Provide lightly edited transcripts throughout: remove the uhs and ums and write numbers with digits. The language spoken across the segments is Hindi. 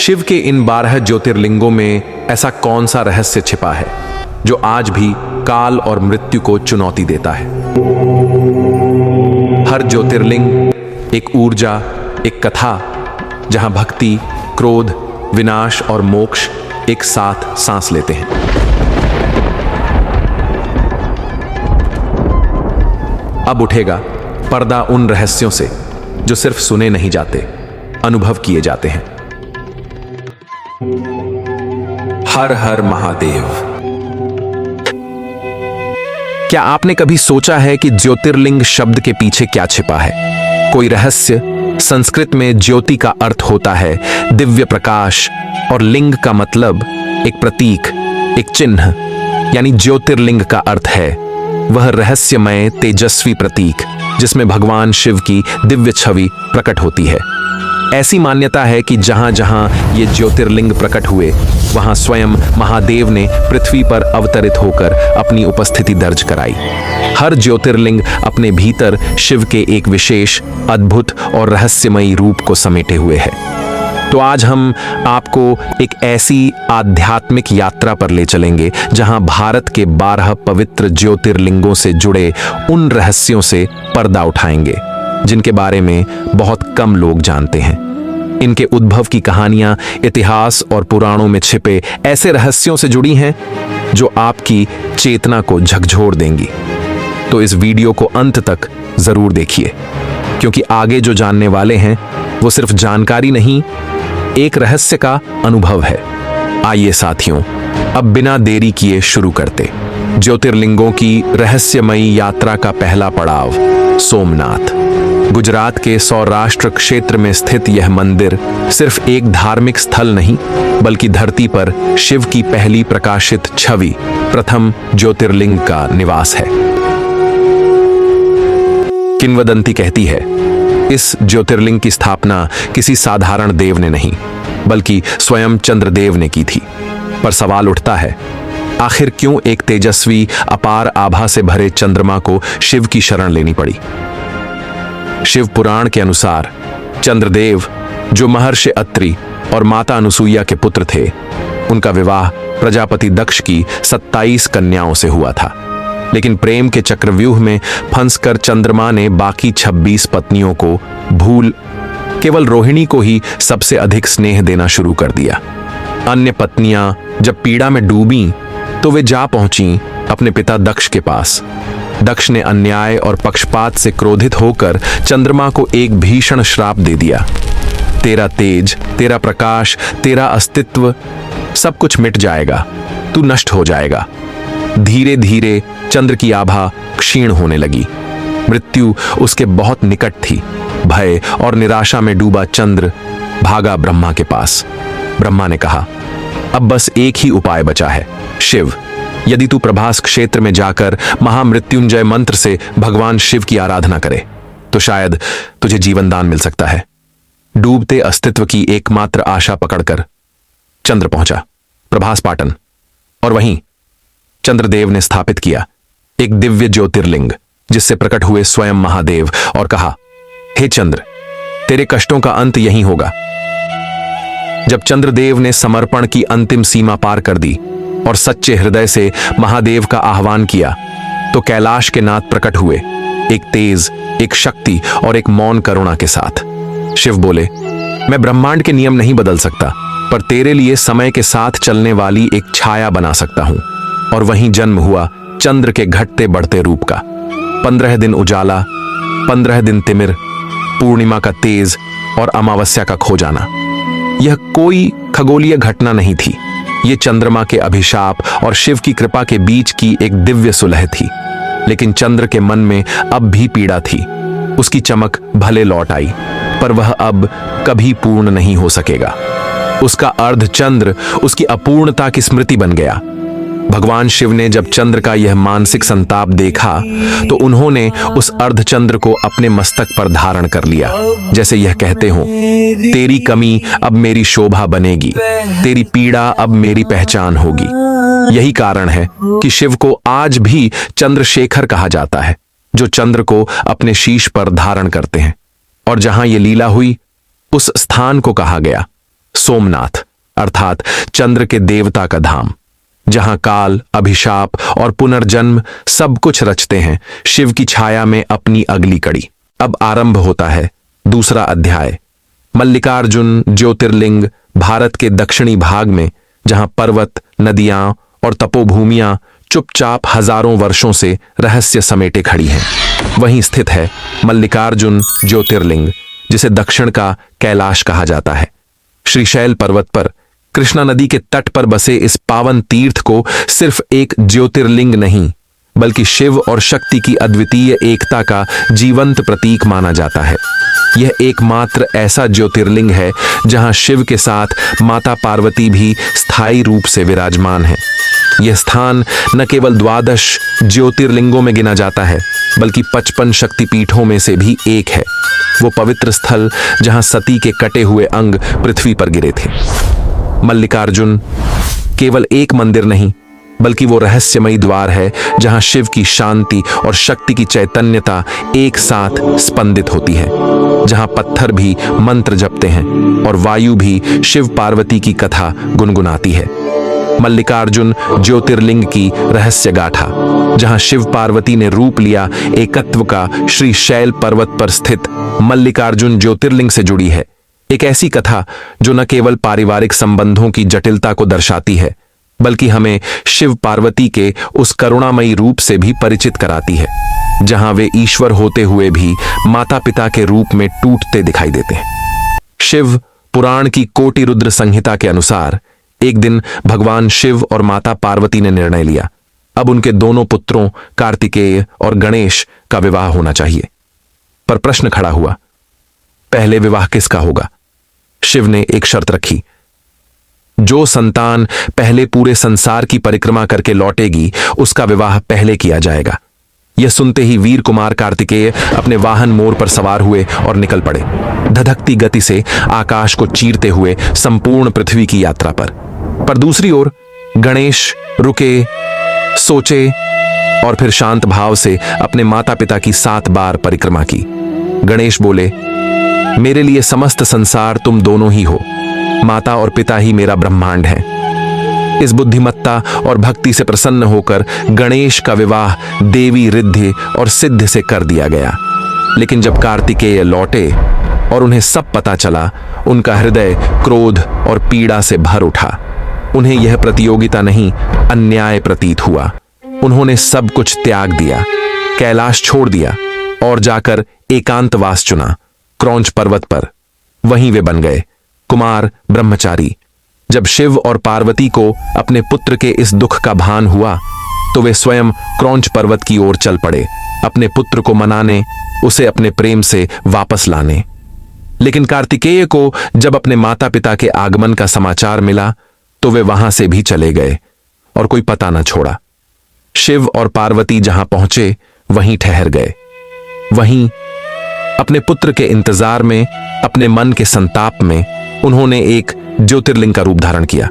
शिव के इन 12 ज्योतिर्लिंगों में ऐसा कौन सा रहस्य छिपा है जो आज भी काल और मृत्यु को चुनौती देता है? हर ज्योतिर्लिंग एक ऊर्जा, एक कथा, जहां भक्ति, क्रोध, विनाश और मोक्ष एक साथ सांस लेते हैं। अब उठेगा पर्दा उन रहस्यों से जो सिर्फ सुने नहीं जाते, अनुभव किए जाते हैं। हर हर महादेव। क्या आपने कभी सोचा है कि ज्योतिर्लिंग शब्द के पीछे क्या छिपा है? कोई रहस्य? संस्कृत में ज्योति का अर्थ होता है दिव्य प्रकाश और लिंग का मतलब एक प्रतीक, एक चिन्ह, यानी ज्योतिर्लिंग का अर्थ है वह रहस्यमय तेजस्वी प्रतीक जिसमें भगवान शिव की दिव्य छवि प्रकट होती है। ऐसी मान्यता है कि जहां जहां ये ज्योतिर्लिंग प्रकट हुए वहां स्वयं महादेव ने पृथ्वी पर अवतरित होकर अपनी उपस्थिति दर्ज कराई। हर ज्योतिर्लिंग अपने भीतर शिव के एक विशेष, अद्भुत और रहस्यमयी रूप को समेटे हुए है। तो आज हम आपको एक ऐसी आध्यात्मिक यात्रा पर ले चलेंगे जहां भारत के 12 पवित्र ज्योतिर्लिंगों से जुड़े उन रहस्यों से पर्दा उठाएंगे जिनके बारे में बहुत कम लोग जानते हैं। इनके उद्भव की कहानियां इतिहास और पुराणों में छिपे ऐसे रहस्यों से जुड़ी हैं जो आपकी चेतना को झकझोर देंगी। तो इस वीडियो को अंत तक जरूर देखिए, क्योंकि आगे जो जानने वाले हैं वो सिर्फ जानकारी नहीं, एक रहस्य का अनुभव है। आइए साथियों, अब बिना देरी किए शुरू करते ज्योतिर्लिंगों की रहस्यमयी यात्रा का पहला पड़ाव, सोमनाथ। गुजरात के सौराष्ट्र क्षेत्र में स्थित यह मंदिर सिर्फ एक धार्मिक स्थल नहीं, बल्कि धरती पर शिव की पहली प्रकाशित छवि, प्रथम ज्योतिर्लिंग का निवास है। किंवदंती कहती है इस ज्योतिर्लिंग की स्थापना किसी साधारण देव ने नहीं, बल्कि स्वयं चंद्रदेव ने की थी। पर सवाल उठता है, आखिर क्यों एक तेजस्वी, अपार आभा से भरे चंद्रमा को शिव की शरण लेनी पड़ी? शिव पुराण के अनुसार चंद्रदेव, जो महर्षि अत्रि और माता अनुसुईया के पुत्र थे, उनका विवाह प्रजापति दक्ष की 27 कन्याओं से हुआ था। लेकिन प्रेम के चक्रव्यूह में फंसकर चंद्रमा ने बाकी 26 पत्नियों को भूल केवल रोहिणी को ही सबसे अधिक स्नेह देना शुरू कर दिया। अन्य पत्नियां जब पीड़ा में डूबीं तो वे जा पहुंची अपने पिता दक्ष के पास। दक्ष ने अन्याय और पक्षपात से क्रोधित होकर चंद्रमा को एक भीषण श्राप दे दिया। तेरा तेज, तेरा प्रकाश, तेरा अस्तित्व, सब कुछ मिट जाएगा, तू नष्ट हो जाएगा। धीरे धीरे चंद्र की आभा क्षीण होने लगी। मृत्यु उसके बहुत निकट थी। भय और निराशा में डूबा चंद्र भागा ब्रह्मा के पास। ब्रह्मा ने कहा, अब बस एक ही उपाय बचा है, शिव। यदि तू प्रभास क्षेत्र में जाकर महामृत्युंजय मंत्र से भगवान शिव की आराधना करे तो शायद तुझे जीवन दान मिल सकता है। डूबते अस्तित्व की एकमात्र आशा पकड़कर चंद्र पहुंचा प्रभास पाटन, और वहीं चंद्रदेव ने स्थापित किया एक दिव्य ज्योतिर्लिंग जिससे प्रकट हुए स्वयं महादेव और कहा, हे चंद्र, तेरे कष्टों का अंत यहीं होगा। जब चंद्रदेव ने समर्पण की अंतिम सीमा पार कर दी और सच्चे हृदय से महादेव का आह्वान किया तो कैलाश के नाथ प्रकट हुए, एक तेज, एक शक्ति और एक मौन करुणा के साथ। शिव बोले, मैं ब्रह्मांड के नियम नहीं बदल सकता, पर तेरे लिए समय के साथ चलने वाली एक छाया बना सकता हूं। और वहीं जन्म हुआ चंद्र के घटते बढ़ते रूप का। 15 दिन उजाला, 15 दिन तिमिर, पूर्णिमा का तेज और अमावस्या का खो जाना। यह कोई खगोलीय घटना नहीं थी, ये चंद्रमा के अभिशाप और शिव की कृपा के बीच की एक दिव्य सुलह थी। लेकिन चंद्र के मन में अब भी पीड़ा थी। उसकी चमक भले लौट आई, पर वह अब कभी पूर्ण नहीं हो सकेगा। उसका अर्धचंद्र उसकी अपूर्णता की स्मृति बन गया। भगवान शिव ने जब चंद्र का यह मानसिक संताप देखा तो उन्होंने उस अर्धचंद्र को अपने मस्तक पर धारण कर लिया, जैसे यह कहते हो, तेरी कमी अब मेरी शोभा बनेगी, तेरी पीड़ा अब मेरी पहचान होगी। यही कारण है कि शिव को आज भी चंद्रशेखर कहा जाता है, जो चंद्र को अपने शीश पर धारण करते हैं। और जहां ये लीला हुई उस स्थान को कहा गया सोमनाथ अर्थात चंद्र के देवता का धाम, जहां काल, अभिशाप और पुनर्जन्म सब कुछ रचते हैं शिव की छाया में अपनी अगली कड़ी। अब आरंभ होता है दूसरा अध्याय। मल्लिकार्जुन ज्योतिर्लिंग भारत के दक्षिणी भाग में, जहां पर्वत, नदियां और तपोभूमियां चुपचाप हजारों वर्षों से रहस्य समेटे खड़ी हैं, वहीं स्थित है मल्लिकार्जुन ज्योतिर्लिंग, जिसे दक्षिण का कैलाश कहा जाता है। श्रीशैल पर्वत पर कृष्णा नदी के तट पर बसे इस पावन तीर्थ को सिर्फ एक ज्योतिर्लिंग नहीं, बल्कि शिव और शक्ति की अद्वितीय एकता का जीवंत प्रतीक माना जाता है। यह एकमात्र ऐसा ज्योतिर्लिंग है जहां शिव के साथ माता पार्वती भी स्थायी रूप से विराजमान है। यह स्थान न केवल 12 ज्योतिर्लिंगों में गिना जाता है, बल्कि 55 शक्तिपीठों में से भी एक है। वो पवित्र स्थल जहां सती के कटे हुए अंग पृथ्वी पर गिरे थे। मल्लिकार्जुन केवल एक मंदिर नहीं, बल्कि वो रहस्यमयी द्वार है जहां शिव की शांति और शक्ति की चैतन्यता एक साथ स्पंदित होती है, जहां पत्थर भी मंत्र जपते हैं और वायु भी शिव पार्वती की कथा गुनगुनाती है। मल्लिकार्जुन ज्योतिर्लिंग की रहस्य गाथा, जहां शिव पार्वती ने रूप लिया एकत्व का, श्रीशैल पर्वत पर स्थित मल्लिकार्जुन ज्योतिर्लिंग से जुड़ी है। एक ऐसी कथा जो न केवल पारिवारिक संबंधों की जटिलता को दर्शाती है, बल्कि हमें शिव पार्वती के उस करुणामयी रूप से भी परिचित कराती है, जहां वे ईश्वर होते हुए भी माता पिता के रूप में टूटते दिखाई देते हैं। शिव पुराण की कोटि रुद्र संहिता के अनुसार एक दिन भगवान शिव और माता पार्वती ने निर्णय लिया, अब उनके दोनों पुत्रों कार्तिकेय और गणेश का विवाह होना चाहिए। पर प्रश्न खड़ा हुआ, पहले विवाह किसका होगा? शिव ने एक शर्त रखी, जो संतान पहले पूरे संसार की परिक्रमा करके लौटेगी उसका विवाह पहले किया जाएगा। यह सुनते ही वीर कुमार कार्तिकेय अपने वाहन मोर पर सवार हुए और निकल पड़े, धधकती गति से आकाश को चीरते हुए संपूर्ण पृथ्वी की यात्रा पर दूसरी ओर गणेश रुके, सोचे और फिर शांत भाव से अपने माता पिता की 7 बार परिक्रमा की। गणेश बोले, मेरे लिए समस्त संसार तुम दोनों ही हो, माता और पिता ही मेरा ब्रह्मांड है। इस बुद्धिमत्ता और भक्ति से प्रसन्न होकर गणेश का विवाह देवी रिद्धि और सिद्ध से कर दिया गया। लेकिन जब कार्तिकेय लौटे और उन्हें सब पता चला, उनका हृदय क्रोध और पीड़ा से भर उठा। उन्हें यह प्रतियोगिता नहीं, अन्याय प्रतीत हुआ। उन्होंने सब कुछ त्याग दिया, कैलाश छोड़ दिया और जाकर एकांतवास चुना, क्रौंच पर्वत पर। वहीं वे बन गए कुमार ब्रह्मचारी। जब शिव और पार्वती को अपने पुत्र के इस दुख का भान हुआ, तो वे स्वयं क्रौंच पर्वत की ओर चल पड़े, अपने पुत्र को मनाने, उसे अपने प्रेम से वापस लाने। लेकिन कार्तिकेय को जब अपने माता पिता के आगमन का समाचार मिला, तो वे वहां से भी चले गए और कोई पता न छोड़ा। शिव और पार्वती जहां पहुंचे वहीं ठहर गए। वहीं अपने पुत्र के इंतजार में, अपने मन के संताप में उन्होंने एक ज्योतिर्लिंग का रूप धारण किया,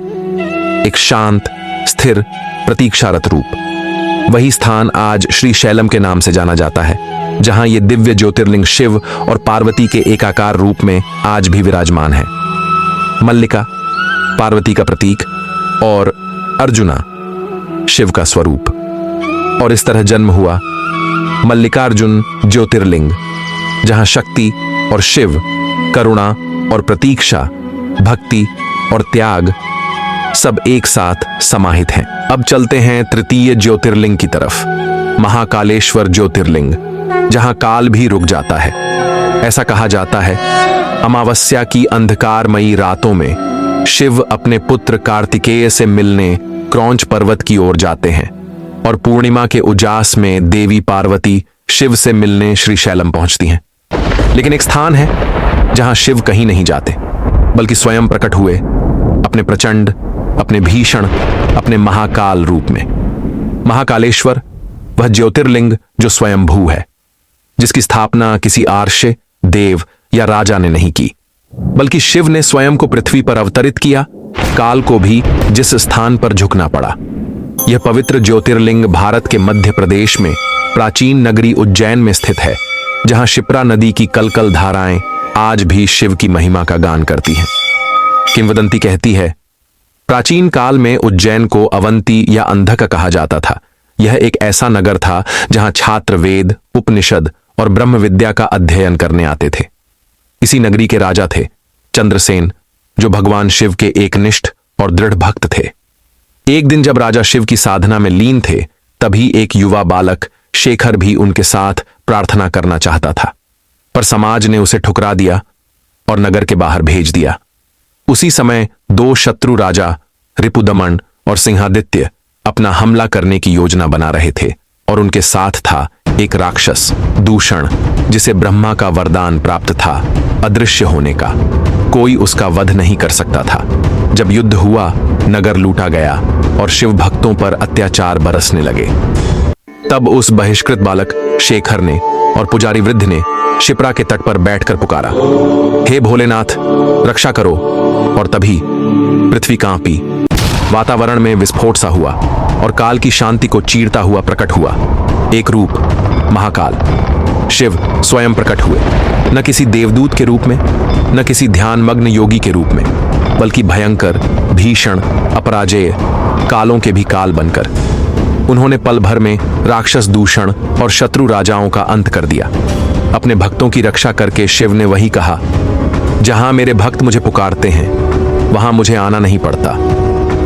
एक शांत, स्थिर, प्रतीक्षारत रूप। वही स्थान आज श्रीशैलम के नाम से जाना जाता है, जहां ये दिव्य ज्योतिर्लिंग शिव और पार्वती के एकाकार रूप में आज भी विराजमान है। मल्लिका पार्वती का प्रतीक और अर्जुना शिव का स्वरूप। और इस तरह जन्म हुआ मल्लिकार्जुन ज्योतिर्लिंग, जहां शक्ति और शिव, करुणा और प्रतीक्षा, भक्ति और त्याग सब एक साथ समाहित हैं। अब चलते हैं तृतीय ज्योतिर्लिंग की तरफ, महाकालेश्वर ज्योतिर्लिंग, जहां काल भी रुक जाता है। ऐसा कहा जाता है, अमावस्या की अंधकारमयी रातों में शिव अपने पुत्र कार्तिकेय से मिलने क्रौंच पर्वत की ओर जाते हैं और पूर्णिमा के उजास में देवी पार्वती शिव से मिलने श्रीशैलम पहुंचती हैं। लेकिन एक स्थान है जहां शिव कहीं नहीं जाते, बल्कि स्वयं प्रकट हुए, अपने प्रचंड, अपने भीषण, अपने महाकाल रूप में। महाकालेश्वर वह ज्योतिर्लिंग जो स्वयंभू है, जिसकी स्थापना किसी आर्षे, देव या राजा ने नहीं की, बल्कि शिव ने स्वयं को पृथ्वी पर अवतरित किया, काल को भी जिस स्थान पर झुकना पड़ा। यह पवित्र ज्योतिर्लिंग भारत के मध्य प्रदेश में प्राचीन नगरी उज्जैन में स्थित है, जहां शिप्रा नदी की कलकल धाराएं आज भी शिव की महिमा का गान करती हैं। किंवदंती कहती है, प्राचीन काल में उज्जैन को अवंती या अंधक कहा जाता था। यह एक ऐसा नगर था जहां छात्र वेद, उपनिषद और ब्रह्म विद्या का अध्ययन करने आते थे। इसी नगरी के राजा थे चंद्रसेन, जो भगवान शिव के एकनिष्ठ और दृढ़ भक्त थे। एक दिन जब राजा शिव की साधना में लीन थे, तभी एक युवा बालक शेखर भी उनके साथ प्रार्थना करना चाहता था, पर समाज ने उसे ठुकरा दिया और नगर के बाहर भेज दिया। उसी समय दो शत्रु राजा रिपुदमन और सिंहादित्य अपना हमला करने की योजना बना रहे थे, और उनके साथ था एक राक्षस दूषण, जिसे ब्रह्मा का वरदान प्राप्त था अदृश्य होने का। कोई उसका वध नहीं कर सकता था। जब युद्ध हुआ, नगर लूटा गया और शिव भक्तों पर अत्याचार बरसने लगे। तब उस बहिष्कृत बालक शेखर ने और पुजारी वृद्ध ने शिप्रा के तट पर बैठकर पुकारा, हे भोलेनाथ, रक्षा करो। और तभी पृथ्वी कांपी, वातावरण में विस्फोट सा हुआ और काल की शांति को चीरता हुआ प्रकट हुआ एक रूप, महाकाल। शिव स्वयं प्रकट हुए, न किसी देवदूत के रूप में, न किसी ध्यानमग्न योगी के रूप में, बल्कि भयंकर, भीषण, अपराजेय, कालों के भी काल बनकर। उन्होंने पल भर में राक्षस दूषण और शत्रु राजाओं का अंत कर दिया। अपने भक्तों की रक्षा करके शिव ने वही कहा, जहां मेरे भक्त मुझे पुकारते हैं, वहां मुझे आना नहीं पड़ता।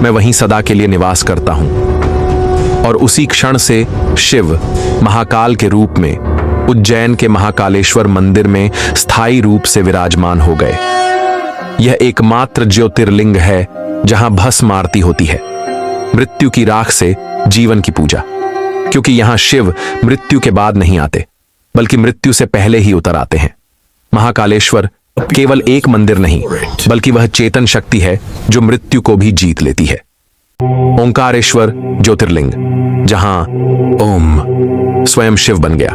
मैं वहीं सदा के लिए निवास करता हूं। और उसी क्षण से शिव महाकाल के रूप में उज्जैन के महाकालेश्वर मंदिर में स्थायी रूप से विराजमान हो गए। यह एकमात्र ज्योतिर्लिंग है जहां भस्म आरती होती है, मृत्यु की राख से जीवन की पूजा। क्योंकि यहां शिव मृत्यु के बाद नहीं आते, बल्कि मृत्यु से पहले ही उतर आते हैं। महाकालेश्वर केवल एक मंदिर नहीं, बल्कि वह चेतन शक्ति है जो मृत्यु को भी जीत लेती है। ओंकारेश्वर ज्योतिर्लिंग, जहां ओम स्वयं शिव बन गया।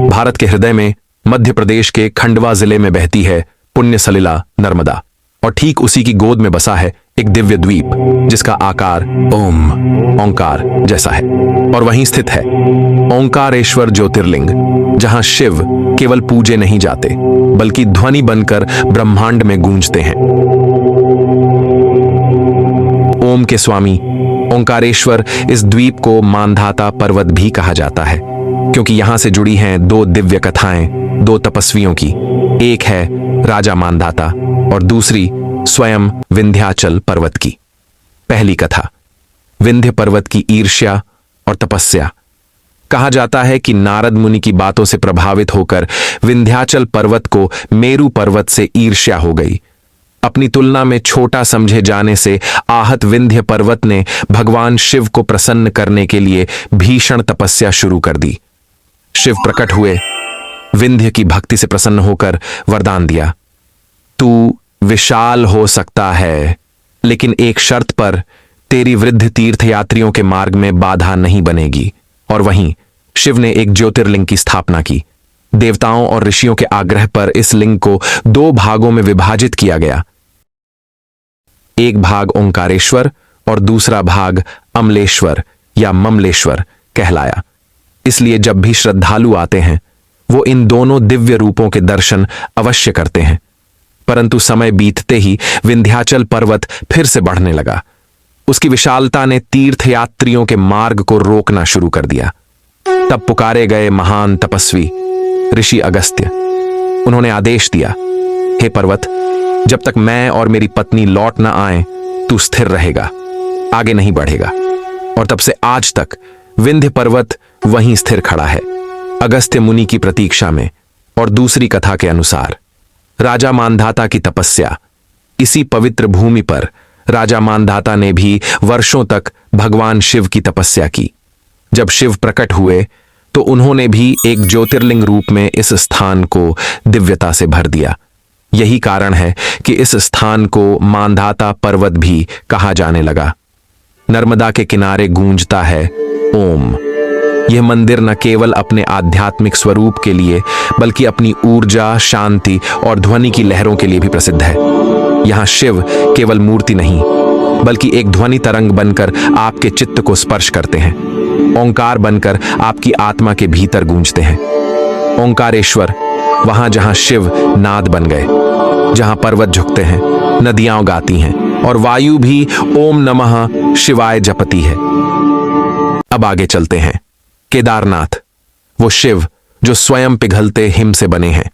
भारत के हृदय में मध्य प्रदेश के खंडवा जिले में बहती है पुण्य सलिला नर्मदा, और ठीक उसी की गोद में बसा है एक दिव्य द्वीप, जिसका आकार ओम ओंकार जैसा है, और वहीं स्थित है ओंकारेश्वर ज्योतिर्लिंग, जहां शिव केवल पूजे नहीं जाते, बल्कि ध्वनि बनकर ब्रह्मांड में गूंजते हैं। ओम के स्वामी ओंकारेश्वर इस द्वीप को मानधाता पर्वत भी कहा जाता है, क्योंकि यहां से जुड़ी हैं दो दिव्य कथाएं दो तपस्वियों की। एक है राजा मानधाता और दूसरी स्वयं विंध्याचल पर्वत की। पहली कथा, विंध्य पर्वत की ईर्ष्या और तपस्या। कहा जाता है कि नारद मुनि की बातों से प्रभावित होकर विंध्याचल पर्वत को मेरू पर्वत से ईर्ष्या हो गई। अपनी तुलना में छोटा समझे जाने से आहत विंध्य पर्वत ने भगवान शिव को प्रसन्न करने के लिए भीषण तपस्या शुरू कर दी। शिव प्रकट हुए, विंध्य की भक्ति से प्रसन्न होकर वरदान दिया, तू विशाल हो सकता है, लेकिन एक शर्त पर, तेरी वृद्ध तीर्थयात्रियों के मार्ग में बाधा नहीं बनेगी। और वहीं शिव ने एक ज्योतिर्लिंग की स्थापना की। देवताओं और ऋषियों के आग्रह पर इस लिंग को दो भागों में विभाजित किया गया। एक भाग ओंकारेश्वर और दूसरा भाग अमलेश्वर या ममलेश्वर कहलाया। इसलिए जब भी श्रद्धालु आते हैं, वो इन दोनों दिव्य रूपों के दर्शन अवश्य करते हैं। परंतु समय बीतते ही विंध्याचल पर्वत फिर से बढ़ने लगा। उसकी विशालता ने तीर्थयात्रियों के मार्ग को रोकना शुरू कर दिया। तब पुकारे गए महान तपस्वी ऋषि अगस्त्य। उन्होंने आदेश दिया, हे पर्वत, जब तक मैं और मेरी पत्नी लौट न आए, तू स्थिर रहेगा, आगे नहीं बढ़ेगा। और तब से आज तक विंध्य पर्वत वहीं स्थिर खड़ा है, अगस्त्य मुनि की प्रतीक्षा में। और दूसरी कथा के अनुसार राजा मानधाता की तपस्या। इसी पवित्र भूमि पर राजा मानधाता ने भी वर्षों तक भगवान शिव की तपस्या की। जब शिव प्रकट हुए तो उन्होंने भी एक ज्योतिर्लिंग रूप में इस स्थान को दिव्यता से भर दिया। यही कारण है कि इस स्थान को मानधाता पर्वत भी कहा जाने लगा। नर्मदा के किनारे गूंजता है ओम। यह मंदिर न केवल अपने आध्यात्मिक स्वरूप के लिए, बल्कि अपनी ऊर्जा, शांति और ध्वनि की लहरों के लिए भी प्रसिद्ध है। यहां शिव केवल मूर्ति नहीं, बल्कि एक ध्वनि तरंग बनकर आपके चित्त को स्पर्श करते हैं। ओंकार बनकर आपकी आत्मा के भीतर गूंजते हैं। ओंकारेश्वर, वहां जहां शिव नाद बन गए, जहां पर्वत झुकते हैं, नदियां गाती हैं और वायु भी ओम नमः शिवाय जपती है। अब आगे चलते हैं। केदारनाथ, वो शिव जो स्वयं पिघलते हिम से बने हैं।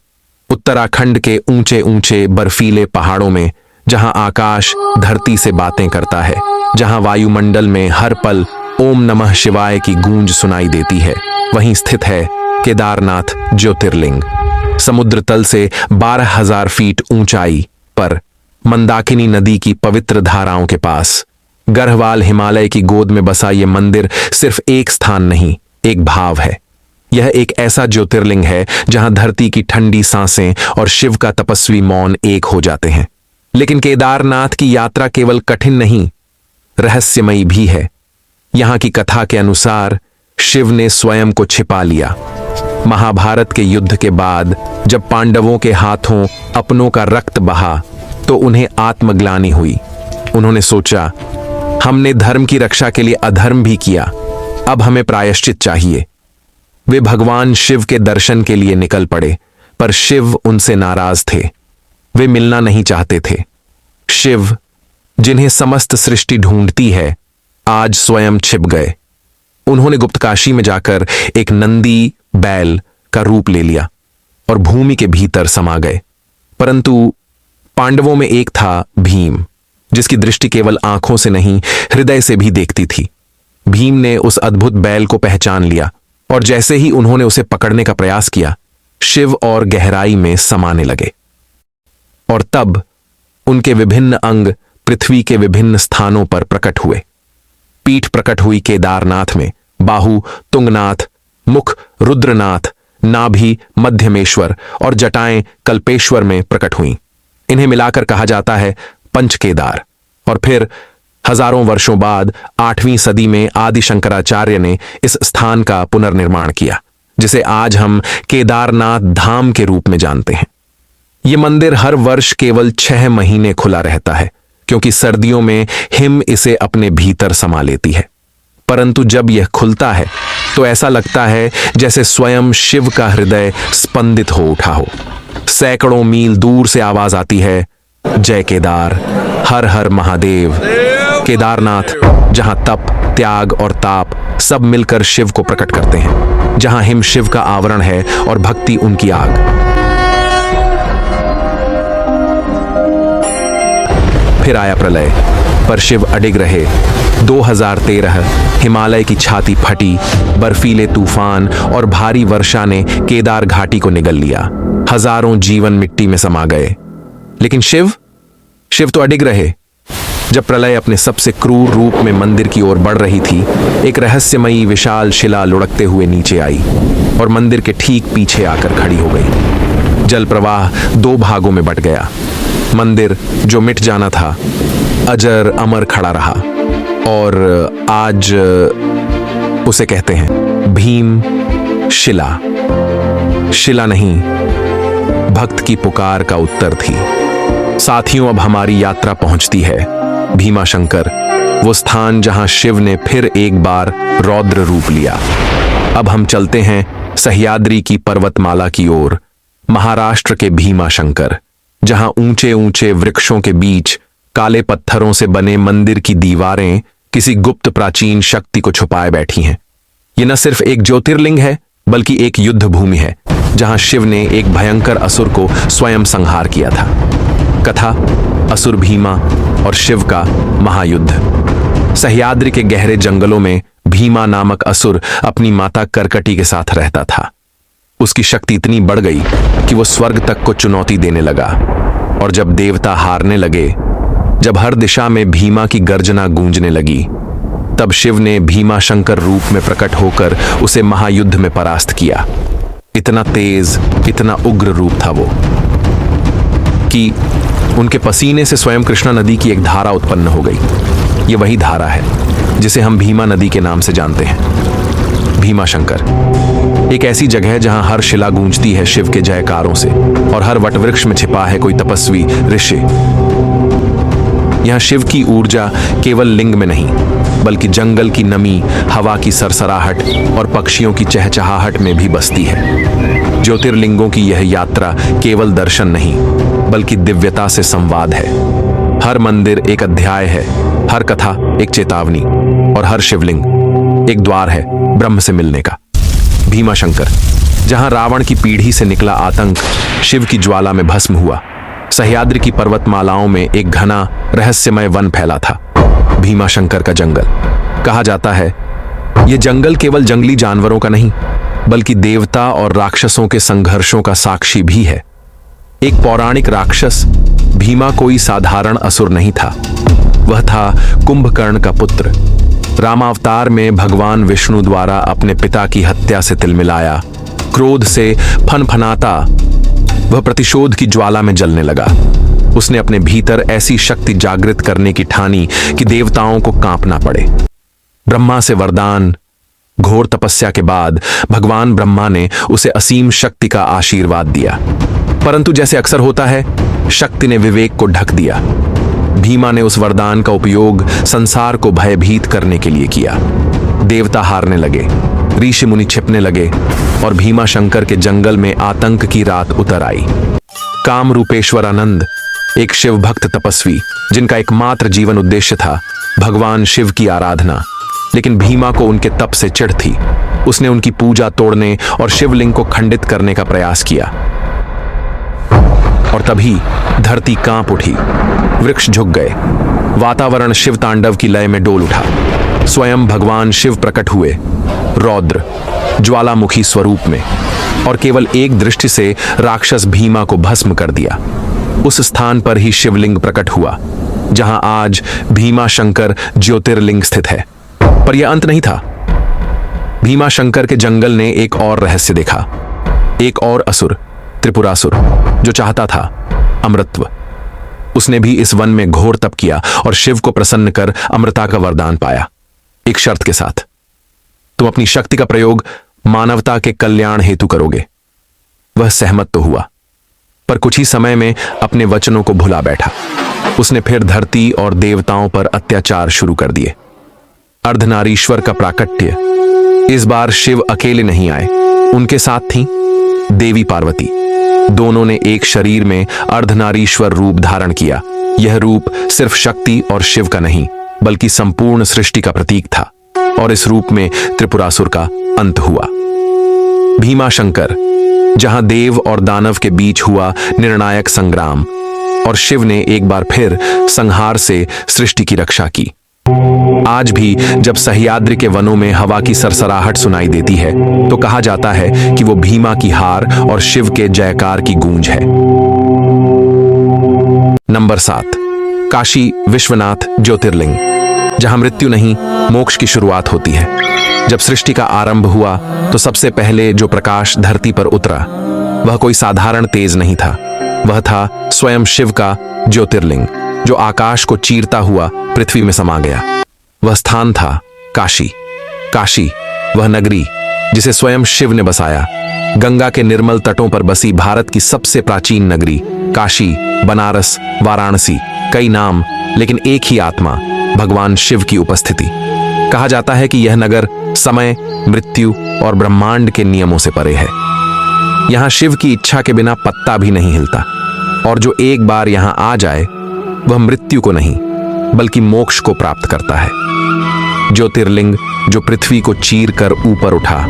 उत्तराखंड के ऊंचे ऊंचे बर्फीले पहाड़ों में, जहां आकाश धरती से बातें करता है, जहां वायुमंडल में हर पल ओम नमः शिवाय की गूंज सुनाई देती है, वहीं स्थित है केदारनाथ ज्योतिर्लिंग। समुद्र तल से 12,000 फीट ऊंचाई पर, मंदाकिनी नदी की पवित्र धाराओं के पास, गढ़वाल हिमालय की गोद में बसा ये मंदिर सिर्फ एक स्थान नहीं, एक भाव है। यह एक ऐसा ज्योतिर्लिंग है जहां धरती की ठंडी सांसें और शिव का तपस्वी मौन एक हो जाते हैं। लेकिन केदारनाथ की यात्रा केवल कठिन नहीं, रहस्यमयी भी है। यहां की कथा के अनुसार शिव ने स्वयं को छिपा लिया। महाभारत के युद्ध के बाद जब पांडवों के हाथों अपनों का रक्त बहा तो उन्हें आत्मग्लानि हुई। उन्होंने सोचा, हमने धर्म की रक्षा के लिए अधर्म भी किया, अब हमें प्रायश्चित चाहिए। वे भगवान शिव के दर्शन के लिए निकल पड़े, पर शिव उनसे नाराज थे। वे मिलना नहीं चाहते थे। शिव, जिन्हें समस्त सृष्टि ढूंढती है, आज स्वयं छिप गए। उन्होंने गुप्तकाशी में जाकर एक नंदी बैल का रूप ले लिया और भूमि के भीतर समा गए। परंतु पांडवों में एक था भीम, जिसकी दृष्टि केवल आंखों से नहीं, हृदय से भी देखती थी। भीम ने उस अद्भुत बैल को पहचान लिया और जैसे ही उन्होंने उसे पकड़ने का प्रयास किया, शिव और गहराई में समाने लगे। और तब उनके विभिन्न अंग पृथ्वी के विभिन्न स्थानों पर प्रकट हुए। पीठ प्रकट हुई केदारनाथ में, बाहु तुंगनाथ, मुख रुद्रनाथ, नाभि मध्यमेश्वर और जटाएं कल्पेश्वर में प्रकट हुईं। इन्हें मिलाकर कहा जाता है पंचकेदार। और फिर हजारों वर्षों बाद 8वीं सदी में आदि शंकराचार्य ने इस स्थान का पुनर्निर्माण किया, जिसे आज हम केदारनाथ धाम के रूप में जानते हैं। यह मंदिर हर वर्ष केवल 6 महीने खुला रहता है, क्योंकि सर्दियों में हिम इसे अपने भीतर समा लेती है। परंतु जब यह खुलता है तो ऐसा लगता है जैसे स्वयं शिव का हृदय स्पंदित हो उठा हो। सैकड़ों मील दूर से आवाज आती है, जय केदार, हर हर महादेव। केदारनाथ, जहां तप, त्याग और ताप सब मिलकर शिव को प्रकट करते हैं, जहां हिम शिव का आवरण है और भक्ति उनकी आग। फिर आया प्रलय, पर शिव अडिग रहे। 2013 हिमालय की छाती फटी, बर्फीले तूफान और भारी वर्षा ने केदार घाटी को निगल लिया। हजारों जीवन मिट्टी में समा गए। लेकिन शिव तो अडिग रहे। जब प्रलय अपने सबसे क्रूर रूप में मंदिर की ओर बढ़ रही थी, एक रहस्यमयी विशाल शिला लुढ़कते हुए नीचे आई और मंदिर के ठीक पीछे आकर खड़ी हो गई। जल प्रवाह 2 भागों में बट गया। मंदिर जो मिट जाना था, अजर अमर खड़ा रहा और आज उसे कहते हैं भीम शिला। शिला नहीं, भक्त की पुकार का उत्तर थी। साथियों, अब हमारी यात्रा पहुंचती है भीमा शंकर, वो स्थान जहां शिव ने फिर एक बार रौद्र रूप लिया। अब हम चलते हैं सह्याद्री की पर्वतमाला की ओर, महाराष्ट्र के भीमा शंकर, जहां ऊंचे ऊंचे वृक्षों के बीच काले पत्थरों से बने मंदिर की दीवारें किसी गुप्त प्राचीन शक्ति को छुपाए बैठी हैं। यह न सिर्फ एक ज्योतिर्लिंग है, बल्कि एक युद्ध भूमि है, जहां शिव ने एक भयंकर असुर को स्वयं संहार किया था। कथा असुर भीमा और शिव का महायुद्ध। सह्याद्री के गहरे जंगलों में भीमा नामक असुर अपनी माता करकटी के साथ रहता था। उसकी शक्ति इतनी बढ़ गई कि वो स्वर्ग तक को चुनौती देने लगा। और जब देवता हारने लगे, जब हर दिशा में भीमा की गर्जना गूंजने लगी, तब शिव ने भीमा शंकर रूप में प्रकट होकर उसे महायुद्ध में परास्त किया। इतना तेज, इतना उग्र रूप था वो कि उनके पसीने से स्वयं कृष्णा नदी की एक धारा उत्पन्न हो गई। ये वही धारा है जिसे हम भीमा नदी के नाम से जानते हैं। भीमा शंकर एक ऐसी जगह है जहां हर शिला गूंजती है शिव के जयकारों से और हर वटवृक्ष में छिपा है कोई तपस्वी ऋषि। यहां शिव की ऊर्जा केवल लिंग में नहीं, बल्कि जंगल की नमी, हवा की सरसराहट और पक्षियों की चहचहाहट में भी बसती है। ज्योतिर्लिंगों की यह यात्रा केवल दर्शन नहीं, बल्कि दिव्यता से संवाद है। हर मंदिर एक अध्याय है, हर कथा एक चेतावनी और हर शिवलिंग एक द्वार है ब्रह्म से मिलने का। भीमाशंकर, जहां रावण की पीढ़ी से निकला आतंक शिव की ज्वाला में भस्म हुआ, सह्याद्री की पर्वतमालाओं में एक घना रहस्यमय वन फैला था। भीमाशंकर का जंगल, कहा जाता है यह जंगल केवल जंगली जानवरों का नहीं बल्कि देवता और राक्षसों के संघर्षों का साक्षी भी है। एक पौराणिक राक्षस भीमा कोई साधारण असुर नहीं था। वह था कुंभकर्ण का पुत्र। रामावतार में भगवान विष्णु द्वारा अपने पिता की हत्या से तिलमिलाया, क्रोध से फनफनाता वह प्रतिशोध की ज्वाला में जलने लगा। उसने अपने भीतर ऐसी शक्ति जागृत करने की ठानी कि देवताओं को कांपना पड़े। ब्रह्मा से वरदान, घोर तपस्या के बाद भगवान ब्रह्मा ने उसे असीम शक्ति का आशीर्वाद दिया, परंतु जैसे अक्सर होता है, शक्ति ने विवेक को ढक दिया। भीमा ने उस वरदान का उपयोग संसार को भयभीत करने के लिए किया। देवता हारने लगे, ऋषि मुनि छिपने लगे और भीमाशंकर के जंगल में आतंक की रात उतर आई। काम रूपेश्वरानंद, एक शिव भक्त तपस्वी जिनका एकमात्र जीवन उद्देश्य था भगवान शिव की आराधना, लेकिन भीमा को उनके तप से चिढ़ थी। उसने उनकी पूजा तोड़ने और शिवलिंग को खंडित करने का प्रयास किया और तभी धरती कांप उठी, वृक्ष झुक गए, वातावरण शिव तांडव की लय में डोल उठा। स्वयं भगवान शिव प्रकट हुए, रौद्र ज्वालामुखी स्वरूप में, और केवल एक दृष्टि से राक्षस भीमा को भस्म कर दिया। उस स्थान पर ही शिवलिंग प्रकट हुआ जहां आज भीमाशंकर ज्योतिर्लिंग स्थित है। पर यह अंत नहीं था। भीमाशंकर के जंगल ने एक और रहस्य देखा। एक और असुर, त्रिपुरासुर, जो चाहता था अमृतत्व। उसने भी इस वन में घोर तप किया और शिव को प्रसन्न कर अमृता का वरदान पाया, एक शर्त के साथ। तुम अपनी शक्ति का प्रयोग मानवता के कल्याण हेतु करोगे। वह सहमत तो हुआ, पर कुछ ही समय में अपने वचनों को भुला बैठा। उसने फिर धरती और देवताओं पर अत्याचार शुरू कर दिए। अर्धनारीश्वर का प्राकट्य। इस बार शिव अकेले नहीं आए, उनके साथ थी देवी पार्वती। दोनों ने एक शरीर में अर्धनारीश्वर रूप धारण किया। यह रूप सिर्फ शक्ति और शिव का नहीं बल्कि संपूर्ण सृष्टि का प्रतीक था, और इस रूप में त्रिपुरासुर का अंत हुआ। भीमाशंकर, जहां देव और दानव के बीच हुआ निर्णायक संग्राम, और शिव ने एक बार फिर संहार से सृष्टि की रक्षा की। आज भी जब सह्याद्री के वनों में हवा की सरसराहट सुनाई देती है तो कहा जाता है कि वो भीमा की हार और शिव के जयकार की गूंज है। नंबर 7, काशी विश्वनाथ ज्योतिर्लिंग, जहां मृत्यु नहीं मोक्ष की शुरुआत होती है। जब सृष्टि का आरंभ हुआ तो सबसे पहले जो प्रकाश धरती पर उतरा वह कोई साधारण तेज नहीं था। वह था स्वयं शिव का ज्योतिर्लिंग, जो आकाश को चीरता हुआ पृथ्वी में समा गया। वह स्थान था काशी। काशी, वह नगरी जिसे स्वयं शिव ने बसाया। गंगा के निर्मल तटों पर बसी भारत की सबसे प्राचीन नगरी काशी, बनारस, वाराणसी, कई नाम लेकिन एक ही आत्मा, भगवान शिव की उपस्थिति। कहा जाता है कि यह नगर समय, मृत्यु और ब्रह्मांड के नियमों से परे है। यहां शिव की इच्छा के बिना पत्ता भी नहीं हिलता, और जो एक बार यहां आ जाए वह मृत्यु को नहीं बल्कि मोक्ष को प्राप्त करता है। ज्योतिर्लिंग जो पृथ्वी को चीर कर ऊपर उठा।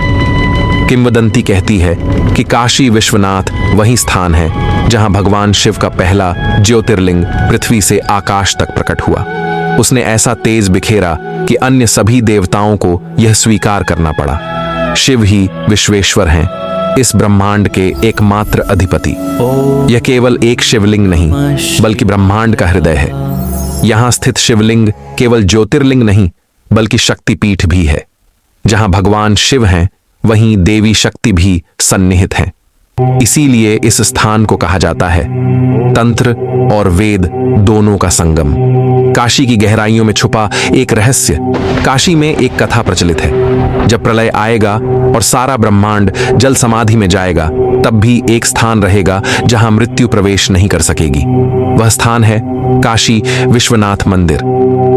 किंवदंती कहती है कि काशी विश्वनाथ वही स्थान है जहां भगवान शिव का पहला ज्योतिर्लिंग पृथ्वी से आकाश तक प्रकट हुआ। उसने ऐसा तेज बिखेरा कि अन्य सभी देवताओं को यह स्वीकार करना पड़ा। शिव ही विश्वेश्वर हैं, इस ब्रह्मांड के एकमात्र अधिपति। यह केवल एक शिवलिंग नहीं बल्कि ब्रह्मांड का हृदय है। यहां स्थित शिवलिंग केवल ज्योतिर्लिंग नहीं बल्कि शक्तिपीठ भी है। जहां भगवान शिव हैं वहीं देवी शक्ति भी सन्निहित हैं। इसीलिए इस स्थान को कहा जाता है तंत्र और वेद दोनों का संगम। काशी की गहराइयों में छुपा एक रहस्य। काशी में एक कथा प्रचलित है, जब प्रलय आएगा और सारा ब्रह्मांड जल समाधि में जाएगा, तब भी एक स्थान रहेगा जहां मृत्यु प्रवेश नहीं कर सकेगी। वह स्थान है काशी विश्वनाथ मंदिर।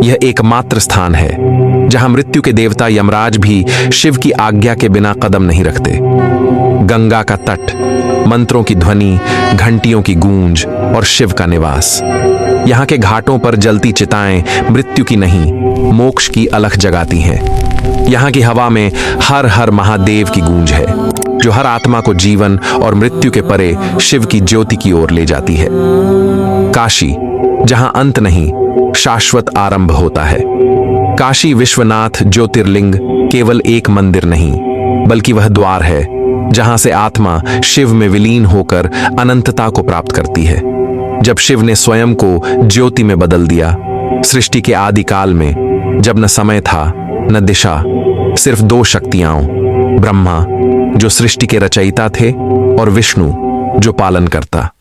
यह एकमात्र स्थान है जहां मृत्यु के देवता यमराज भी शिव की आज्ञा के बिना कदम नहीं रखते। गंगा का तट, मंत्रों की ध्वनि, घंटियों की गूंज और शिव का निवास। यहाँ के घाटों पर जलती चिताएं मृत्यु की नहीं, मोक्ष की अलख जगाती हैं। यहाँ की हवा में हर हर महादेव की गूंज है, जो हर आत्मा को जीवन और मृत्यु के परे शिव की ज्योति की ओर ले जाती है। काशी, जहां अंत नहीं, शाश्वत आरंभ होता है। काशी विश्वनाथ ज्योतिर्लिंग केवल एक मंदिर नहीं, बल्कि वह द्वार है जहां से आत्मा शिव में विलीन होकर अनंतता को प्राप्त करती है। जब शिव ने स्वयं को ज्योति में बदल दिया, सृष्टि के आदि काल में, जब न समय था न दिशा, सिर्फ दो शक्तियां, ब्रह्मा जो सृष्टि के रचयिता थे और विष्णु जो पालन करता।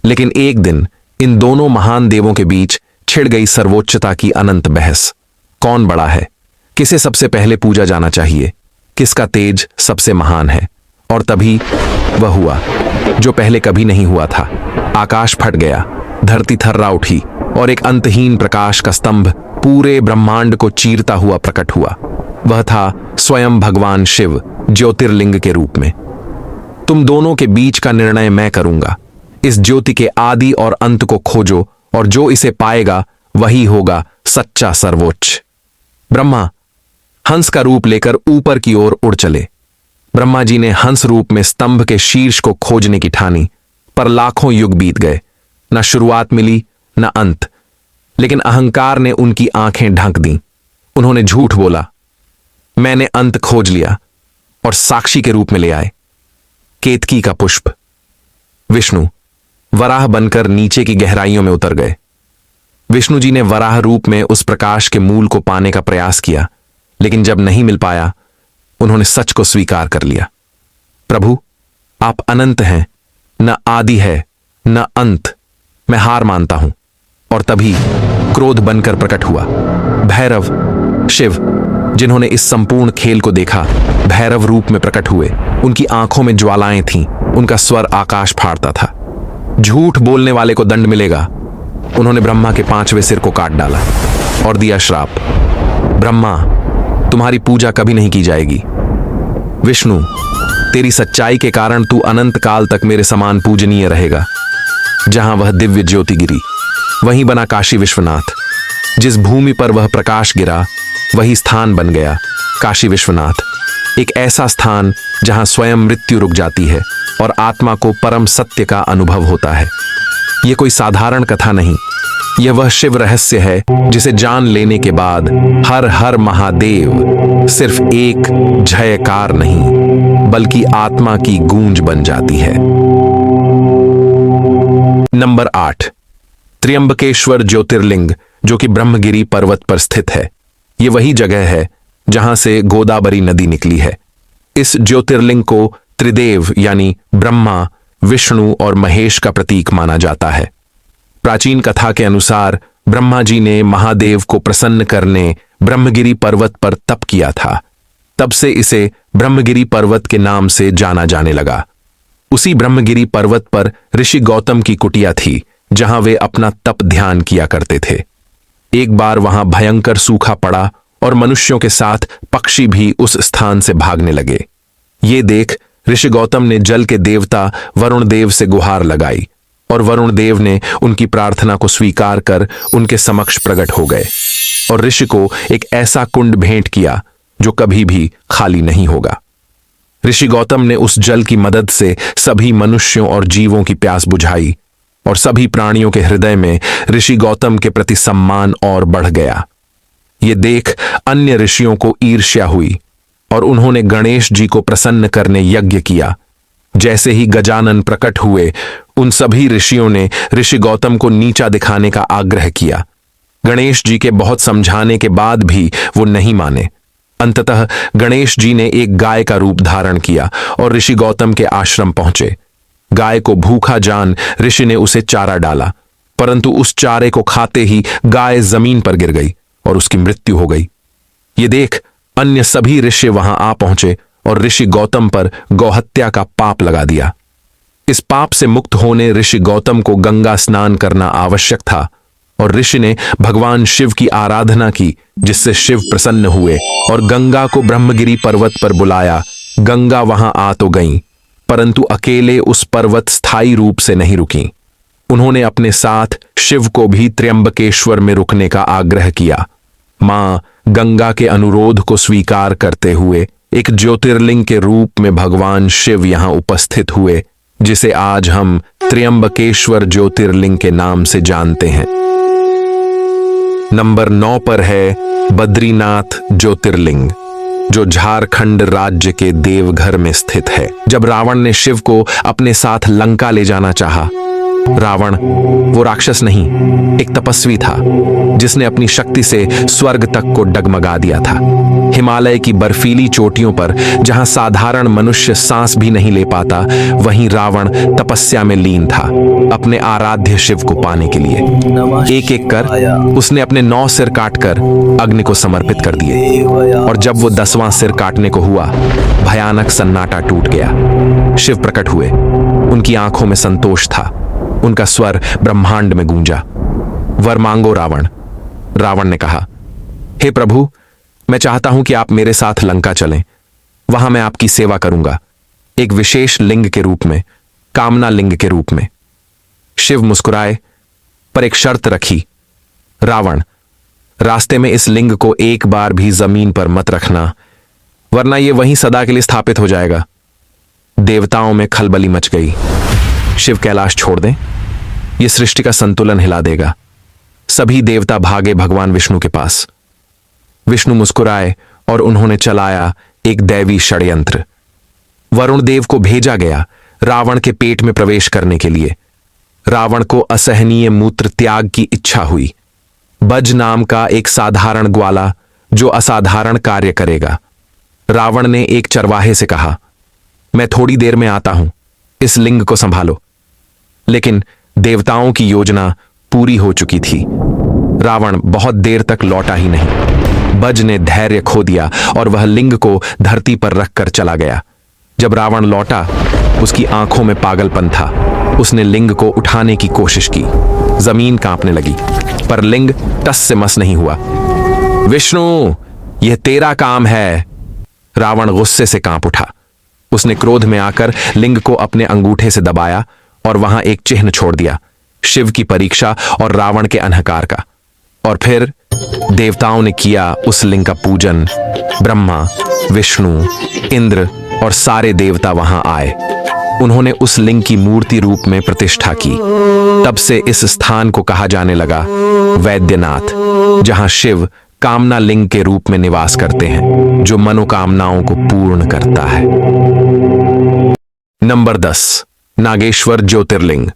लेकिन एक दिन इन दोनों महान देवों के बीच छिड़ गई सर्वोच्चता की अनंत बहस। कौन बड़ा है, किसे सबसे पहले पूजा जाना चाहिए, किसका तेज सबसे महान है। और तभी वह हुआ जो पहले कभी नहीं हुआ था। आकाश फट गया, धरती थर्रा उठी और एक अंतहीन प्रकाश का स्तंभ पूरे ब्रह्मांड को चीरता हुआ प्रकट हुआ। वह था स्वयं भगवान शिव ज्योतिर्लिंग के रूप में। तुम दोनों के बीच का निर्णय मैं करूंगा। इस ज्योति के आदि और अंत को खोजो, और जो इसे पाएगा वही होगा सच्चा सर्वोच्च। ब्रह्मा हंस का रूप लेकर ऊपर की ओर उड़ चले। ब्रह्मा जी ने हंस रूप में स्तंभ के शीर्ष को खोजने की ठानी, पर लाखों युग बीत गए, न शुरुआत मिली न अंत। लेकिन अहंकार ने उनकी आंखें ढक दी। उन्होंने झूठ बोला, मैंने अंत खोज लिया, और साक्षी के रूप में ले आए केतकी का पुष्प। विष्णु वराह बनकर नीचे की गहराइयों में उतर गए। विष्णु जी ने वराह रूप में उस प्रकाश के मूल को पाने का प्रयास किया, लेकिन जब नहीं मिल पाया, उन्होंने सच को स्वीकार कर लिया। प्रभु, आप अनंत हैं, न आदि है न अंत, मैं हार मानता हूं। और तभी क्रोध बनकर प्रकट हुआ। भैरव शिव, जिन्होंने इस संपूर्ण खेल को देखा, भैरव रूप में प्रकट हुए। उनकी आंखों में ज्वालाएं थीं, उनका स्वर आकाश फाड़ता था। झूठ बोलने वाले को दंड मिलेगा। उन्होंने ब्रह्मा के 5वें सिर को काट डाला और दिया श्राप, ब्रह्मा, तुम्हारी पूजा कभी नहीं की जाएगी। विष्णु, तेरी सच्चाई के कारण तू अनंत काल तक मेरे समान पूजनीय रहेगा। जहां वह दिव्य ज्योति गिरी, वहीं बना काशी विश्वनाथ। जिस भूमि पर वह प्रकाश गिरा, वही स्थान बन गया काशी विश्वनाथ। एक ऐसा स्थान जहां स्वयं मृत्यु रुक जाती है और आत्मा को परम सत्य का अनुभव होता है। यह कोई साधारण कथा नहीं, यह वह शिव रहस्य है जिसे जान लेने के बाद हर हर महादेव सिर्फ एक जयकार नहीं, बल्कि आत्मा की गूंज बन जाती है। नंबर 8, त्र्यंबकेश्वर ज्योतिर्लिंग, जो कि ब्रह्मगिरी पर्वत पर स्थित है। यह वही जगह है जहां से गोदावरी नदी निकली है। इस ज्योतिर्लिंग को त्रिदेव यानी ब्रह्मा, विष्णु और महेश का प्रतीक माना जाता है। प्राचीन कथा के अनुसार ब्रह्मा जी ने महादेव को प्रसन्न करने ब्रह्मगिरी पर्वत पर तप किया था। तब से इसे ब्रह्मगिरी पर्वत के नाम से जाना जाने लगा। उसी ब्रह्मगिरी पर्वत पर ऋषि गौतम की कुटिया थी, जहां वे अपना तप ध्यान किया करते थे। एक बार वहां भयंकर सूखा पड़ा और मनुष्यों के साथ पक्षी भी उस स्थान से भागने लगे। ये देख ऋषि गौतम ने जल के देवता वरुण देव से गुहार लगाई, और वरुण देव ने उनकी प्रार्थना को स्वीकार कर उनके समक्ष प्रकट हो गए और ऋषि को एक ऐसा कुंड भेंट किया जो कभी भी खाली नहीं होगा। ऋषि गौतम ने उस जल की मदद से सभी मनुष्यों और जीवों की प्यास बुझाई, और सभी प्राणियों के हृदय में ऋषि गौतम के प्रति सम्मान और बढ़ गया। ये देख अन्य ऋषियों को ईर्ष्या हुई और उन्होंने गणेश जी को प्रसन्न करने यज्ञ किया। जैसे ही गजानन प्रकट हुए, उन सभी ऋषियों ने ऋषि गौतम को नीचा दिखाने का आग्रह किया। गणेश जी के बहुत समझाने के बाद भी वो नहीं माने। अंततः गणेश जी ने एक गाय का रूप धारण किया और ऋषि गौतम के आश्रम पहुंचे। गाय को भूखा जान ऋषि ने उसे चारा डाला, परंतु उस चारे को खाते ही गाय जमीन पर गिर गई और उसकी मृत्यु हो गई। ये देख अन्य सभी ऋषि वहां आ पहुंचे और ऋषि गौतम पर गौहत्या का पाप लगा दिया। इस पाप से मुक्त होने ऋषि गौतम को गंगा स्नान करना आवश्यक था, और ऋषि ने भगवान शिव की आराधना की, जिससे शिव प्रसन्न हुए और गंगा को ब्रह्मगिरी पर्वत पर बुलाया। गंगा वहां आ तो गईं, परंतु अकेले उस पर्वत स्थायी रूप से नहीं रुकी। उन्होंने अपने साथ शिव को भी त्र्यंबकेश्वर में रुकने का आग्रह किया। मां गंगा के अनुरोध को स्वीकार करते हुए एक ज्योतिर्लिंग के रूप में भगवान शिव यहां उपस्थित हुए, जिसे आज हम त्र्यंबकेश्वर ज्योतिर्लिंग के नाम से जानते हैं। नंबर 9 पर है बद्रीनाथ ज्योतिर्लिंग, जो झारखंड राज्य के देवघर में स्थित है। जब रावण ने शिव को अपने साथ लंका ले जाना चाहा, रावण वो राक्षस नहीं, एक तपस्वी था जिसने अपनी शक्ति से स्वर्ग तक को डगमगा दिया था। हिमालय की बर्फीली चोटियों पर जहां साधारण मनुष्य सांस भी नहीं ले पाता, वहीं रावण तपस्या में लीन था अपने आराध्य शिव को पाने के लिए। एक एक कर उसने अपने 9 सिर काटकर अग्नि को समर्पित कर दिए, और जब वो 10वां सिर काटने को हुआ, भयानक सन्नाटा टूट गया। शिव प्रकट हुए, उनकी आंखों में संतोष था, उनका स्वर ब्रह्मांड में गूंजा। वर मांगो रावण। रावण ने कहा, हे प्रभु, मैं चाहता हूं कि आप मेरे साथ लंका चलें, वहां मैं आपकी सेवा करूंगा, एक विशेष लिंग के रूप में, कामना लिंग के रूप में। शिव मुस्कुराए, पर एक शर्त रखी। रावण, रास्ते में इस लिंग को एक बार भी जमीन पर मत रखना, वरना यह वहीं सदा के लिए स्थापित हो जाएगा। देवताओं में खलबली मच गई। शिव कैलाश छोड़ दें, यह सृष्टि का संतुलन हिला देगा। सभी देवता भागे भगवान विष्णु के पास। विष्णु मुस्कुराए और उन्होंने चलाया एक दैवी षड्यंत्र। वरुण देव को भेजा गया रावण के पेट में प्रवेश करने के लिए। रावण को असहनीय मूत्र त्याग की इच्छा हुई। बज नाम का एक साधारण ग्वाला जो असाधारण कार्य करेगा। रावण ने एक चरवाहे से कहा, मैं थोड़ी देर में आता हूं, इस लिंग को संभालो। लेकिन देवताओं की योजना पूरी हो चुकी थी। रावण बहुत देर तक लौटा ही नहीं। बज ने धैर्य खो दिया और वह लिंग को धरती पर रखकर चला गया। जब रावण लौटा, उसकी आंखों में पागलपन था। उसने लिंग को उठाने की कोशिश की। जमीन कांपने लगी, पर लिंग टस से मस नहीं हुआ। विष्णु, यह तेरा काम है। रावण गुस्से से कांप उठा। उसने क्रोध में आकर लिंग को अपने अंगूठे से दबाया और वहां एक चिन्ह छोड़ दिया, शिव की परीक्षा और रावण के अहंकार का। और फिर देवताओं ने किया उस लिंग का पूजन। ब्रह्मा, विष्णु, इंद्र और सारे देवता वहां आए। उन्होंने उस लिंग की मूर्ति रूप में प्रतिष्ठा की। तब से इस स्थान को कहा जाने लगा वैद्यनाथ, जहां शिव कामना लिंग के रूप में निवास करते हैं, जो मनोकामनाओं को पूर्ण करता है। नंबर 10, नागेश्वर ज्योतिर्लिंग।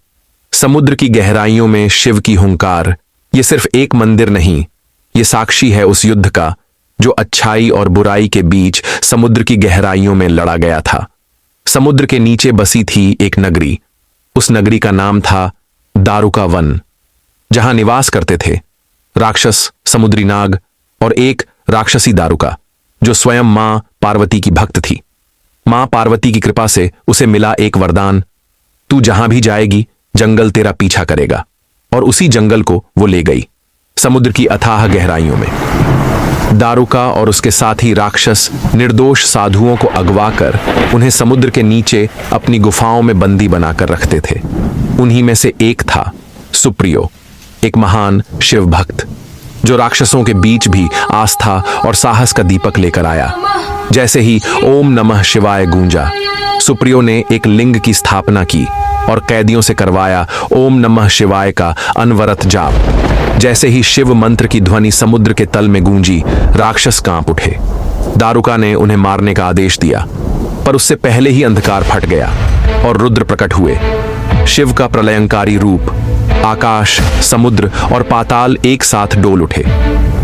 समुद्र की गहराइयों में शिव की हुंकार। यह सिर्फ एक मंदिर नहीं, यह साक्षी है उस युद्ध का जो अच्छाई और बुराई के बीच समुद्र की गहराइयों में लड़ा गया था। समुद्र के नीचे बसी थी एक नगरी। उस नगरी का नाम था दारुका वन, जहां निवास करते थे राक्षस समुद्री नाग और एक राक्षसी दारुका, जो स्वयं मां पार्वती की भक्त थी। मां पार्वती की कृपा से उसे मिला एक वरदान, तू जहां भी जाएगी जंगल तेरा पीछा करेगा। और उसी जंगल को वो ले गई, समुद्र की अथाह गहराइयों में। दारुका और उसके साथी राक्षस निर्दोष साधुओं को अगवा कर उन्हें समुद्र के नीचे अपनी गुफाओं में बंदी बनाकर रखते थे। उन्हीं में से एक था सुप्रियो, एक महान शिव भक्त, जो राक्षसों के बीच भी आस्था और साहस का दीपक लेकर आया। जैसे ही ओम नमः शिवाय गूंजा, सुप्रियो ने एक लिंग की स्थापना की और कैदियों से करवाया ओम नमः शिवाय का अनवरत जाप। जैसे ही शिव मंत्र की ध्वनि समुद्र के तल में गूंजी, राक्षस कांप उठे। दारुका ने उन्हें मारने का आदेश दिया, पर उससे पहले ही अंधकार फट गया और रुद्र प्रकट हुए। शिव का प्रलयंकारी रूप, आकाश, समुद्र और पाताल एक साथ डोल उठे।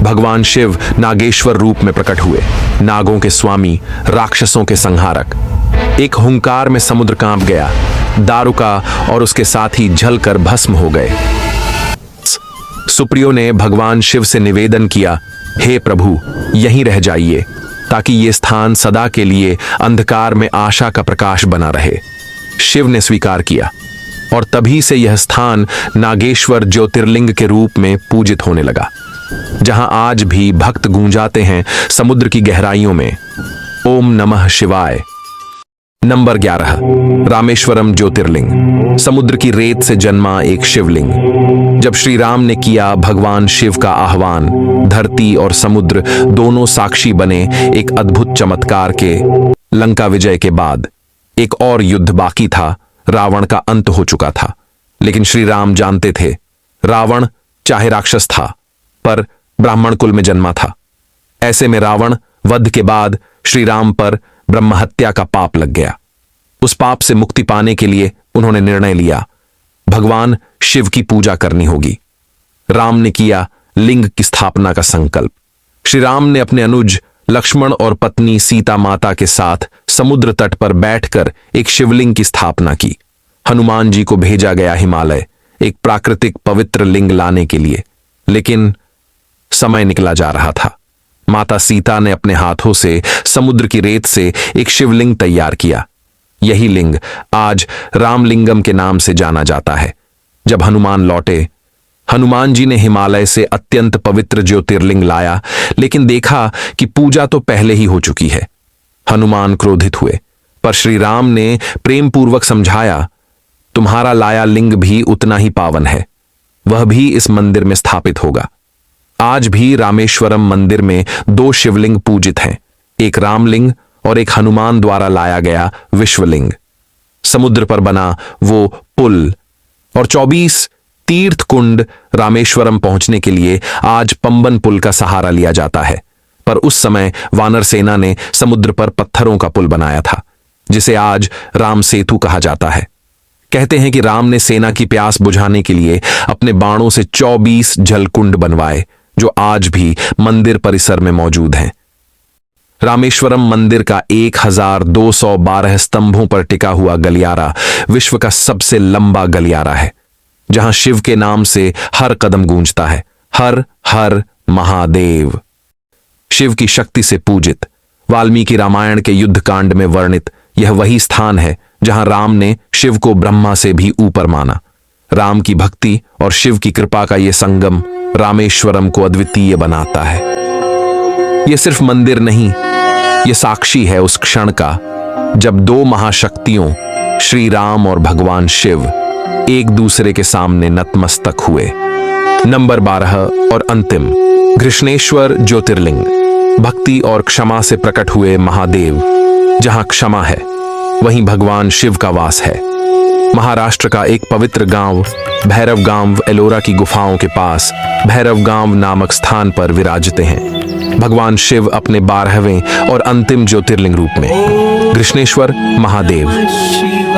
भगवान शिव नागेश्वर रूप में प्रकट हुए, नागों के स्वामी, राक्षसों के संहारक। एक हुंकार में समुद्र कांप गया। दारुका और उसके साथी जलकर भस्म हो गए। सुप्रियो ने भगवान शिव से निवेदन किया, हे प्रभु, यहीं रह जाइए, ताकि ये स्थान सदा के लिए अंधकार में आशा का प्रकाश बना रहे। शिव ने स्वीकार किया और तभी से यह स्थान नागेश्वर ज्योतिर्लिंग के रूप में पूजित होने लगा, जहां आज भी भक्त गूंजाते हैं समुद्र की गहराइयों में ओम नमः शिवाय। नंबर 11, रामेश्वरम ज्योतिर्लिंग। समुद्र की रेत से जन्मा एक शिवलिंग। जब श्री राम ने किया भगवान शिव का आह्वान, धरती और समुद्र दोनों साक्षी बने एक अद्भुत चमत्कार के। लंका विजय के बाद एक और युद्ध बाकी था। रावण का अंत हो चुका था, लेकिन श्री राम जानते थे रावण चाहे राक्षस था, पर ब्राह्मण कुल में जन्मा था। ऐसे में रावण वध के बाद श्री राम पर ब्रह्महत्या का पाप लग गया। उस पाप से मुक्ति पाने के लिए उन्होंने निर्णय लिया, भगवान शिव की पूजा करनी होगी। राम ने किया लिंग की स्थापना का संकल्प। श्री राम ने अपने अनुज लक्ष्मण और पत्नी सीता माता के साथ समुद्र तट पर बैठकर एक शिवलिंग की स्थापना की। हनुमान जी को भेजा गया हिमालय एक प्राकृतिक पवित्र लिंग लाने के लिए, लेकिन समय निकला जा रहा था। माता सीता ने अपने हाथों से समुद्र की रेत से एक शिवलिंग तैयार किया। यही लिंग आज रामलिंगम के नाम से जाना जाता है। जब हनुमान लौटे, हनुमान जी ने हिमालय से अत्यंत पवित्र ज्योतिर्लिंग लाया, लेकिन देखा कि पूजा तो पहले ही हो चुकी है। हनुमान क्रोधित हुए, पर श्री राम ने प्रेम पूर्वक समझाया, तुम्हारा लाया लिंग भी उतना ही पावन है, वह भी इस मंदिर में स्थापित होगा। आज भी रामेश्वरम मंदिर में 2 शिवलिंग पूजित हैं, एक रामलिंग और एक हनुमान द्वारा लाया गया विश्वलिंग। समुद्र पर बना वो पुल और 24 तीर्थ कुंड रामेश्वरम पहुंचने के लिए आज पंबन पुल का सहारा लिया जाता है, पर उस समय वानर सेना ने समुद्र पर पत्थरों का पुल बनाया था, जिसे आज राम सेतु कहा जाता है। कहते हैं कि राम ने सेना की प्यास बुझाने के लिए अपने बाणों से 24 जलकुंड बनवाए, जो आज भी मंदिर परिसर में मौजूद हैं। रामेश्वरम मंदिर का 1212 स्तंभों पर टिका हुआ गलियारा विश्व का सबसे लंबा गलियारा है, जहां शिव के नाम से हर कदम गूंजता है, हर हर महादेव। शिव की शक्ति से पूजित, वाल्मीकि रामायण के युद्ध कांड में वर्णित यह वही स्थान है जहां राम ने शिव को ब्रह्मा से भी ऊपर माना। राम की भक्ति और शिव की कृपा का यह संगम रामेश्वरम को अद्वितीय बनाता है। यह सिर्फ मंदिर नहीं, यह साक्षी है उस क्षण का जब 2 महाशक्तियों श्री राम और भगवान शिव एक दूसरे के सामने नतमस्तक हुए। नंबर 12 और अंतिम, घृष्णेश्वर ज्योतिर्लिंग। भक्ति और क्षमा से प्रकट हुए महादेव। जहां क्षमा है, वहीं भगवान शिव का वास है। महाराष्ट्र का एक पवित्र गांव भैरव गांव एलोरा की गुफाओं के पास भैरव गांव नामक स्थान पर विराजते हैं भगवान शिव अपने 12वें और अंतिम ज्योतिर्लिंग रूप में, घृष्णेश्वर महादेव।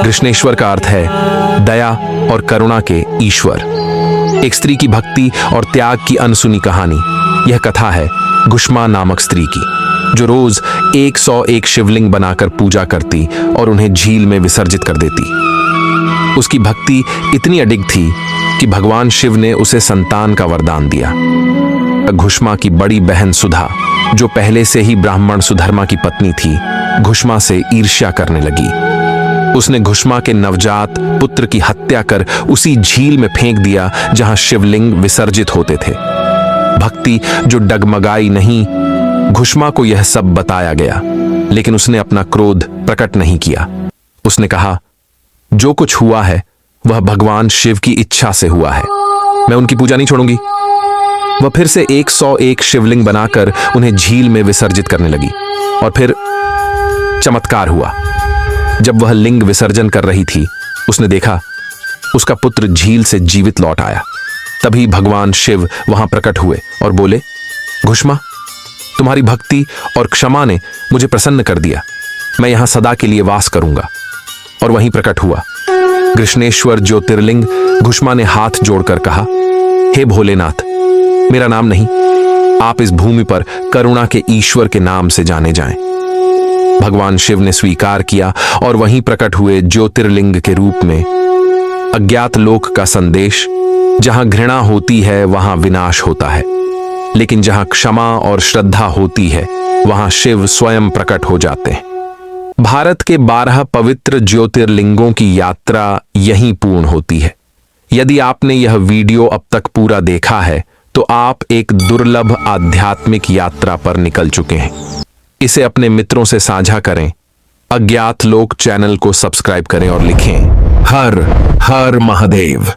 घृष्णेश्वर का अर्थ है दया और करुणा के ईश्वर। एक स्त्री की भक्ति और त्याग की अनसुनी कहानी। यह कथा है घुष्मा नामक स्त्री की, जो रोज 101 शिवलिंग बनाकर पूजा करती और उन्हें झील में विसर्जित कर देती। उसकी भक्ति इतनी अडिग थी कि भगवान शिव ने उसे संतान का वरदान दिया। घुष्मा की बड़ी बहन सुधा, जो पहले से ही ब्राह्मण सुधर्मा की पत्नी थी, घुष्मा से ईर्ष्या करने लगी। उसने घुष्मा के नवजात पुत्र की हत्या कर उसी झील में फेंक दिया जहां शिवलिंग विसर्जित होते थे। भक्ति जो डगमगाई नहीं, घुष्मा को यह सब बताया गया, लेकिन उसने अपना क्रोध प्रकट नहीं किया। उसने कहा, जो कुछ हुआ है वह भगवान शिव की इच्छा से हुआ है, मैं उनकी पूजा नहीं छोड़ूंगी। वह फिर से 101 शिवलिंग बनाकर उन्हें झील में विसर्जित करने लगी। और फिर चमत्कार हुआ। जब वह लिंग विसर्जन कर रही थी, उसने देखा उसका पुत्र झील से जीवित लौट आया। तभी भगवान शिव वहां प्रकट हुए और बोले, घुष्मा, तुम्हारी भक्ति और क्षमा ने मुझे प्रसन्न कर दिया, मैं यहां सदा के लिए वास करूंगा। और वहीं प्रकट हुआ घृष्णेश्वर ज्योतिर्लिंग। घुष्मा ने हाथ जोड़कर कहा, हे भोलेनाथ, मेरा नाम नहीं, आप इस भूमि पर करुणा के ईश्वर के नाम से जाने जाएं। भगवान शिव ने स्वीकार किया और वहीं प्रकट हुए ज्योतिर्लिंग के रूप में। अज्ञात लोक का संदेश, जहां घृणा होती है वहां विनाश होता है, लेकिन जहां क्षमा और श्रद्धा होती है वहां शिव स्वयं प्रकट हो जाते हैं। भारत के 12 पवित्र ज्योतिर्लिंगों की यात्रा यहीं पूर्ण होती है। यदि आपने यह वीडियो अब तक पूरा देखा है तो आप एक दुर्लभ आध्यात्मिक यात्रा पर निकल चुके हैं। इसे अपने मित्रों से साझा करें अज्ञात लोक चैनल को सब्सक्राइब करें और लिखें हर हर महादेव।